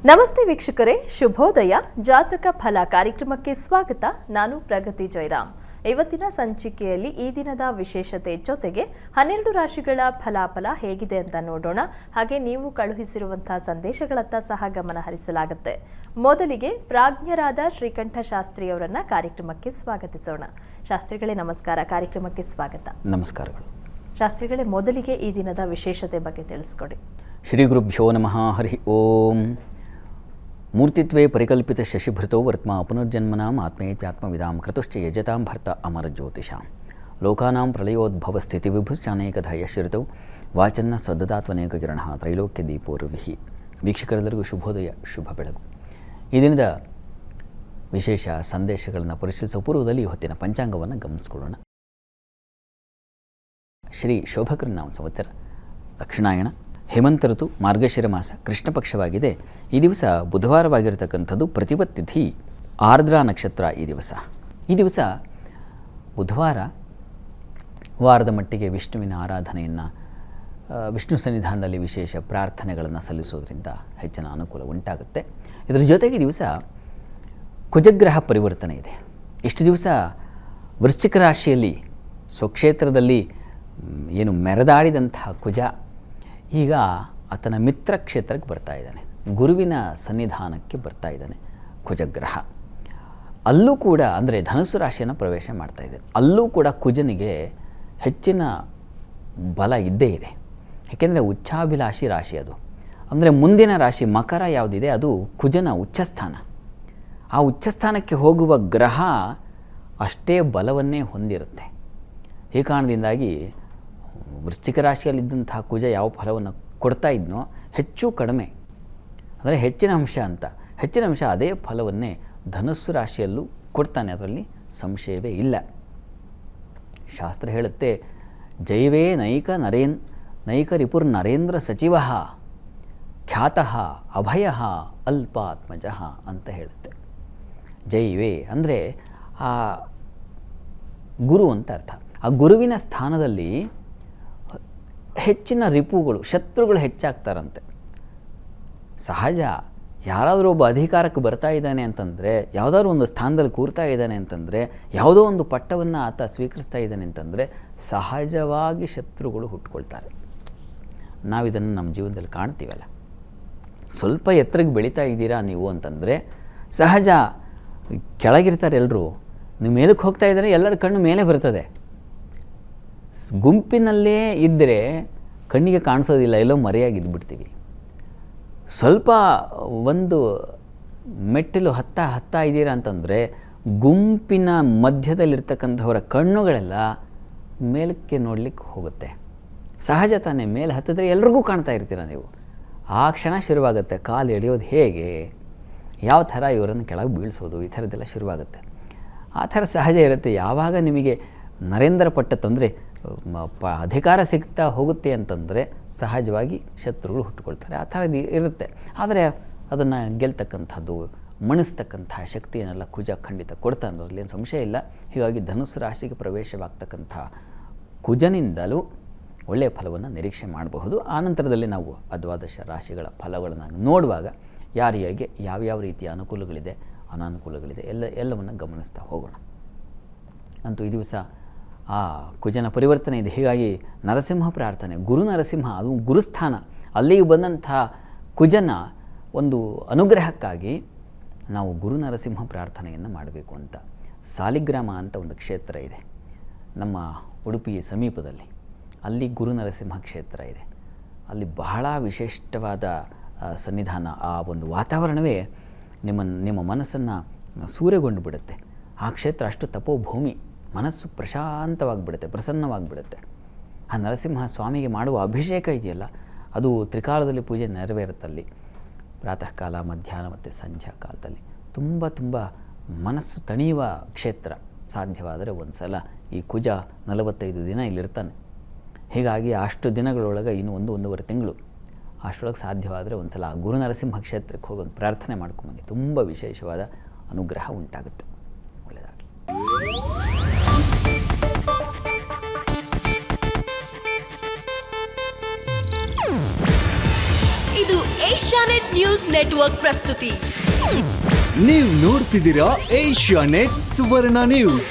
ನಮಸ್ತೆ ವೀಕ್ಷಕರೇ, ಶುಭೋದಯ. ಜಾತಕ ಫಲ ಕಾರ್ಯಕ್ರಮಕ್ಕೆ ಸ್ವಾಗತ. ನಾನು ಪ್ರಗತಿ ಜಯರಾಮ್. ಇವತ್ತಿನ ಸಂಚಿಕೆಯಲ್ಲಿ ಈ ದಿನದ ವಿಶೇಷತೆ ಜೊತೆಗೆ 12 ರಾಶಿಗಳ ಫಲಾಫಲ ಹೇಗಿದೆ ಅಂತ ನೋಡೋಣ. ಹಾಗೆ ನೀವು ಕಳುಹಿಸಿರುವಂತಹ ಸಂದೇಶಗಳತ್ತ ಸಹ ಗಮನ ಹರಿಸಲಾಗುತ್ತೆ. ಮೊದಲಿಗೆ ಪ್ರಾಜ್ಞರಾದ ಶ್ರೀಕಂಠ ಶಾಸ್ತ್ರಿಯವರನ್ನ ಕಾರ್ಯಕ್ರಮಕ್ಕೆ ಸ್ವಾಗತಿಸೋಣ. ಶಾಸ್ತ್ರಿಗಳೇ ನಮಸ್ಕಾರ, ಕಾರ್ಯಕ್ರಮಕ್ಕೆ ಸ್ವಾಗತ. ನಮಸ್ಕಾರಗಳು. ಶಾಸ್ತ್ರಿಗಳೇ, ಮೊದಲಿಗೆ ಈ ದಿನದ ವಿಶೇಷತೆ ಬಗ್ಗೆ ತಿಳಿಸ್ಕೊಡಿ. ಶ್ರೀ ಗುರುಭ್ಯೋ ನಮಃ. ಹರಿ ಓಂ. ಮೂರ್ತಿತ್ವೇ ಪರಿಕಲ್ಪಿತ ಶಶಿಭೃತೋ ವರ್ತ್ಮ ಪುನರ್ಜನ್ಮನಾಂ ಆತ್ಮೇತ್ಯಾತ್ಮವಿದಾಂ ಕೃತುಶ್ಚ ಯಜತಾಂ ಭರ್ತ ಅಮರ ಜ್ಯೋತಿಷಾಂ ಲೋಕಾನಾಂ ಪ್ರಳಯೋದ್ಭವ ಸ್ಥಿತಿ ವಿಭುಶ್ಚಾನೇಕಧ ಯಶ್ರಿತೌ ವಾಚನ್ನ ಸ್ವದದಾತ್ವನೇಕ ಕಿರಣ ತ್ರೈಲೋಕ್ಯ ದೀಪೋರ್ವಿಹಿ. ವೀಕ್ಷಕರೆಲ್ಲರಿಗೂ ಶುಭೋದಯ, ಶುಭ ಬೆಳಗು. ಈ ದಿನದ ವಿಶೇಷ ಸಂದೇಶಗಳನ್ನು ಪರಿಶೀಲಿಸುವ ಪೂರ್ವದಲ್ಲಿ ಹೊತ್ತಿನ ಪಂಚಾಂಗವನ್ನು ಗಮನಿಸಿಕೊಳ್ಳೋಣ. ಶ್ರೀ ಶೋಭಕೃನಾಮ ಸಂವತ್ಸರ, ದಕ್ಷಿಣಾಯಣ, ಹೇಮಂತ ಋತು, ಮಾರ್ಗಶಿರ ಮಾಸ, ಕೃಷ್ಣ ಪಕ್ಷವಾಗಿದೆ. ಈ ದಿವಸ ಬುಧವಾರವಾಗಿರತಕ್ಕಂಥದ್ದು. ಪ್ರತಿಪತ್ ತಿಥಿ, ಆರ್ದ್ರಾ ನಕ್ಷತ್ರ. ಈ ದಿವಸ ಬುಧವಾರ ವಾರದ ಮಟ್ಟಿಗೆ ವಿಷ್ಣುವಿನ ಆರಾಧನೆಯನ್ನು, ವಿಷ್ಣು ಸನ್ನಿಧಾನದಲ್ಲಿ ವಿಶೇಷ ಪ್ರಾರ್ಥನೆಗಳನ್ನು ಸಲ್ಲಿಸೋದ್ರಿಂದ ಹೆಚ್ಚಿನ ಅನುಕೂಲ ಉಂಟಾಗುತ್ತೆ. ಇದರ ಜೊತೆಗೆ ಈ ದಿವಸ ಕುಜಗ್ರಹ ಪರಿವರ್ತನೆ ಇದೆ. ಇಷ್ಟು ದಿವಸ ವೃಶ್ಚಿಕ ರಾಶಿಯಲ್ಲಿ ಸ್ವಕ್ಷೇತ್ರದಲ್ಲಿ ಏನು ಮೆರೆದಾಡಿದಂತಹ ಕುಜ ಈಗ ಆತನ ಮಿತ್ರ ಕ್ಷೇತ್ರಕ್ಕೆ ಬರ್ತಾ ಇದ್ದಾನೆ, ಗುರುವಿನ ಸನ್ನಿಧಾನಕ್ಕೆ ಬರ್ತಾ ಇದ್ದಾನೆ ಕುಜಗ್ರಹ. ಅಲ್ಲೂ ಕೂಡ ಅಂದರೆ ಧನುಸ್ಸು ರಾಶಿಯನ್ನು ಪ್ರವೇಶ ಮಾಡ್ತಾ ಇದೆ. ಅಲ್ಲೂ ಕೂಡ ಕುಜನಿಗೆ ಹೆಚ್ಚಿನ ಬಲ ಇದ್ದೇ ಇದೆ. ಯಾಕೆಂದರೆ ಉಚ್ಚಾಭಿಲಾಷಿ ರಾಶಿ ಅದು. ಅಂದರೆ ಮುಂದಿನ ರಾಶಿ ಮಕರ ಯಾವುದಿದೆ ಅದು ಕುಜನ ಉಚ್ಚಸ್ಥಾನ. ಆ ಉಚ್ಚಸ್ಥಾನಕ್ಕೆ ಹೋಗುವ ಗ್ರಹ ಅಷ್ಟೇ ಬಲವನ್ನೇ ಹೊಂದಿರುತ್ತೆ. ಈ ಕಾರಣದಿಂದಾಗಿ ವೃಶ್ಚಿಕ ರಾಶಿಯಲ್ಲಿದ್ದಂತಹ ಕುಜ ಯಾವ ಫಲವನ್ನು ಕೊಡ್ತಾ ಇದ್ನೋ ಹೆಚ್ಚು ಕಡಿಮೆ ಅಂದರೆ ಹೆಚ್ಚಿನ ಅಂಶ ಅಂತ, ಹೆಚ್ಚಿನ ಅಂಶ ಅದೇ ಫಲವನ್ನೇ ಧನುಸ್ಸು ರಾಶಿಯಲ್ಲೂ ಕೊಡ್ತಾನೆ. ಅದರಲ್ಲಿ ಸಂಶಯವೇ ಇಲ್ಲ. ಶಾಸ್ತ್ರ ಹೇಳುತ್ತೆ, ಜೈವೇ ನೈಕ ರಿಪುರ್ ನರೇಂದ್ರ ಸಚಿವ ಖ್ಯಾತಃ ಅಭಯ ಅಲ್ಪಾತ್ಮಜ ಅಂತ ಹೇಳುತ್ತೆ. ಜೈವೇ ಅಂದರೆ ಆ ಗುರು ಅಂತ ಅರ್ಥ. ಆ ಗುರುವಿನ ಸ್ಥಾನದಲ್ಲಿ ಹೆಚ್ಚಿನ ರಿಪುಗಳು, ಶತ್ರುಗಳು ಹೆಚ್ಚಾಗ್ತಾರಂತೆ. ಸಹಜ, ಯಾರಾದರೂ ಒಬ್ಬ ಅಧಿಕಾರಕ್ಕೆ ಬರ್ತಾ ಇದ್ದಾನೆ ಅಂತಂದರೆ, ಯಾವುದಾದ್ರೂ ಒಂದು ಸ್ಥಾನದಲ್ಲಿ ಕೂರ್ತಾ ಇದ್ದಾನೆ ಅಂತಂದರೆ, ಯಾವುದೋ ಒಂದು ಪಟ್ಟವನ್ನು ಆತ ಸ್ವೀಕರಿಸ್ತಾ ಇದ್ದಾನೆ ಅಂತಂದರೆ ಸಹಜವಾಗಿ ಶತ್ರುಗಳು ಹುಟ್ಕೊಳ್ತಾರೆ. ನಾವಿದನ್ನು ನಮ್ಮ ಜೀವನದಲ್ಲಿ ಕಾಣ್ತೀವಲ್ಲ. ಸ್ವಲ್ಪ ಎತ್ತರಕ್ಕೆ ಬೆಳೀತಾ ಇದ್ದೀರಾ ನೀವು ಅಂತಂದರೆ ಸಹಜ ಕೆಳಗಿರ್ತಾರೆ ಎಲ್ಲರೂ, ನೀವು ಮೇಲಕ್ಕೆ ಹೋಗ್ತಾ ಇದ್ದಾರೆ, ಎಲ್ಲರ ಕಣ್ಣು ಮೇಲೆ ಬರ್ತದೆ. ಗುಂಪಿನಲ್ಲೇ ಇದ್ದರೆ ಕಣ್ಣಿಗೆ ಕಾಣಿಸೋದಿಲ್ಲ, ಎಲ್ಲೋ ಮರೆಯಾಗಿದ್ದುಬಿಡ್ತೀವಿ. ಸ್ವಲ್ಪ ಒಂದು ಮೆಟ್ಟಿಲು ಹತ್ತಾ ಇದ್ದೀರಾ ಅಂತಂದರೆ ಗುಂಪಿನ ಮಧ್ಯದಲ್ಲಿರ್ತಕ್ಕಂಥವರ ಕಣ್ಣುಗಳೆಲ್ಲ ಮೇಲಕ್ಕೆ ನೋಡಲಿಕ್ಕೆ ಹೋಗುತ್ತೆ. ಸಹಜ ತಾನೇ, ಮೇಲೆ ಹತ್ತಿದ್ರೆ ಎಲ್ರಿಗೂ ಕಾಣ್ತಾ ಇರ್ತೀರ ನೀವು. ಆ ಕ್ಷಣ ಶುರುವಾಗುತ್ತೆ ಕಾಲು ಎಳೆಯೋದು ಹೇಗೆ, ಯಾವ ಥರ ಇವರನ್ನು ಕೆಳಗೆ ಬೀಳಿಸೋದು, ಈ ಥರದ್ದೆಲ್ಲ ಶುರುವಾಗುತ್ತೆ. ಆ ಥರ ಸಹಜ ಇರುತ್ತೆ. ಯಾವಾಗ ನಿಮಗೆ ನರೇಂದ್ರ ಪಟ್ಟ ತಂದರೆ ಅಧಿಕಾರ ಸಿಗ್ತಾ ಹೋಗುತ್ತೆ ಅಂತಂದರೆ ಸಹಜವಾಗಿ ಶತ್ರುಗಳು ಹುಟ್ಟುಕೊಳ್ತಾರೆ. ಆ ಥರದ್ದು ಇರುತ್ತೆ. ಆದರೆ ಅದನ್ನು ಗೆಲ್ತಕ್ಕಂಥದ್ದು, ಮಣಿಸ್ತಕ್ಕಂಥ ಶಕ್ತಿಯನ್ನೆಲ್ಲ ಕುಜ ಖಂಡಿತ ಕೊಡ್ತಾ ಅನ್ನೋದ್ರಲ್ಲಿ ಏನು ಸಂಶಯ ಇಲ್ಲ. ಹೀಗಾಗಿ ಧನುಸ್ಸು ರಾಶಿಗೆ ಪ್ರವೇಶವಾಗ್ತಕ್ಕಂಥ ಕುಜನಿಂದಲೂ ಒಳ್ಳೆಯ ಫಲವನ್ನು ನಿರೀಕ್ಷೆ ಮಾಡಬಹುದು. ಆನಂತರದಲ್ಲಿ ನಾವು ದ್ವಾದಶ ರಾಶಿಗಳ ಫಲಗಳನ್ನು ನೋಡುವಾಗ ಯಾರಿಗೆ ಯಾವ್ಯಾವ ರೀತಿಯ ಅನುಕೂಲಗಳಿದೆ, ಅನಾನುಕೂಲಗಳಿದೆ ಎಲ್ಲವನ್ನು ಗಮನಿಸ್ತಾ ಹೋಗೋಣ. ಅಂತೂ ಈ ದಿವಸ ಆ ಕುಜನ ಪರಿವರ್ತನೆ ಇದೆ. ಹೀಗಾಗಿ ನರಸಿಂಹ ಪ್ರಾರ್ಥನೆ, ಗುರು ನರಸಿಂಹ, ಅದು ಗುರುಸ್ಥಾನ, ಅಲ್ಲಿಗೆ ಬಂದಂಥ ಕುಜನ ಒಂದು ಅನುಗ್ರಹಕ್ಕಾಗಿ ನಾವು ಗುರು ನರಸಿಂಹ ಪ್ರಾರ್ಥನೆಯನ್ನು ಮಾಡಬೇಕು ಅಂತ. ಸಾಲಿಗ್ರಾಮ ಅಂತ ಒಂದು ಕ್ಷೇತ್ರ ಇದೆ ನಮ್ಮ ಉಡುಪಿ ಸಮೀಪದಲ್ಲಿ. ಅಲ್ಲಿ ಗುರು ನರಸಿಂಹ ಕ್ಷೇತ್ರ ಇದೆ. ಅಲ್ಲಿ ಬಹಳ ವಿಶಿಷ್ಟವಾದ ಸನ್ನಿಧಾನ. ಆ ಒಂದು ವಾತಾವರಣವೇ ನಿಮ್ಮ ಮನಸ್ಸನ್ನು ಸೂರೆಗೊಂಡು ಬಿಡುತ್ತೆ. ಆ ಕ್ಷೇತ್ರ ಅಷ್ಟು ತಪೋಭೂಮಿ. ಮನಸ್ಸು ಪ್ರಶಾಂತವಾಗಿಬಿಡುತ್ತೆ, ಪ್ರಸನ್ನವಾಗಿಬಿಡುತ್ತೆ. ಆ ನರಸಿಂಹ ಸ್ವಾಮಿಗೆ ಮಾಡುವ ಅಭಿಷೇಕ ಇದೆಯಲ್ಲ, ಅದು ತ್ರಿಕಾಲದಲ್ಲಿ ಪೂಜೆ ನೆರವೇರುತ್ತಲ್ಲಿ. ಪ್ರಾತಃ ಕಾಲ, ಮಧ್ಯಾಹ್ನ ಮತ್ತು ಸಂಧ್ಯಾ ಕಾಲದಲ್ಲಿ ತುಂಬ ಮನಸ್ಸು ತಣಿಯುವ ಕ್ಷೇತ್ರ. ಸಾಧ್ಯವಾದರೆ ಒಂದು ಸಲ ಈ ಕುಜ 45 ದಿನ ಇಲ್ಲಿರ್ತಾನೆ. ಹೀಗಾಗಿ ಅಷ್ಟು ದಿನಗಳೊಳಗೆ ಇನ್ನು 1-1.5 ತಿಂಗಳು ಅಷ್ಟರೊಳಗೆ ಸಾಧ್ಯವಾದರೆ ಒಂದು ಸಲ ಗುರು ನರಸಿಂಹ ಕ್ಷೇತ್ರಕ್ಕೆ ಹೋಗೋದು ಪ್ರಾರ್ಥನೆ ಮಾಡ್ಕೊಂಬನ್ನಿ. ತುಂಬ ವಿಶೇಷವಾದ ಅನುಗ್ರಹ ಉಂಟಾಗುತ್ತೆ. ಒಳ್ಳೆಯದಾಗಲಿ. ಇದು ಏಷ್ಯಾನೆಟ್ ನ್ಯೂಸ್ ನೆಟ್ವರ್ಕ್ ಪ್ರಸ್ತುತಿ. ನೀವು ನೋಡ್ತಿದ್ದೀರಾ ಏಷ್ಯಾನೆಟ್ ಸುವರ್ಣ ನ್ಯೂಸ್.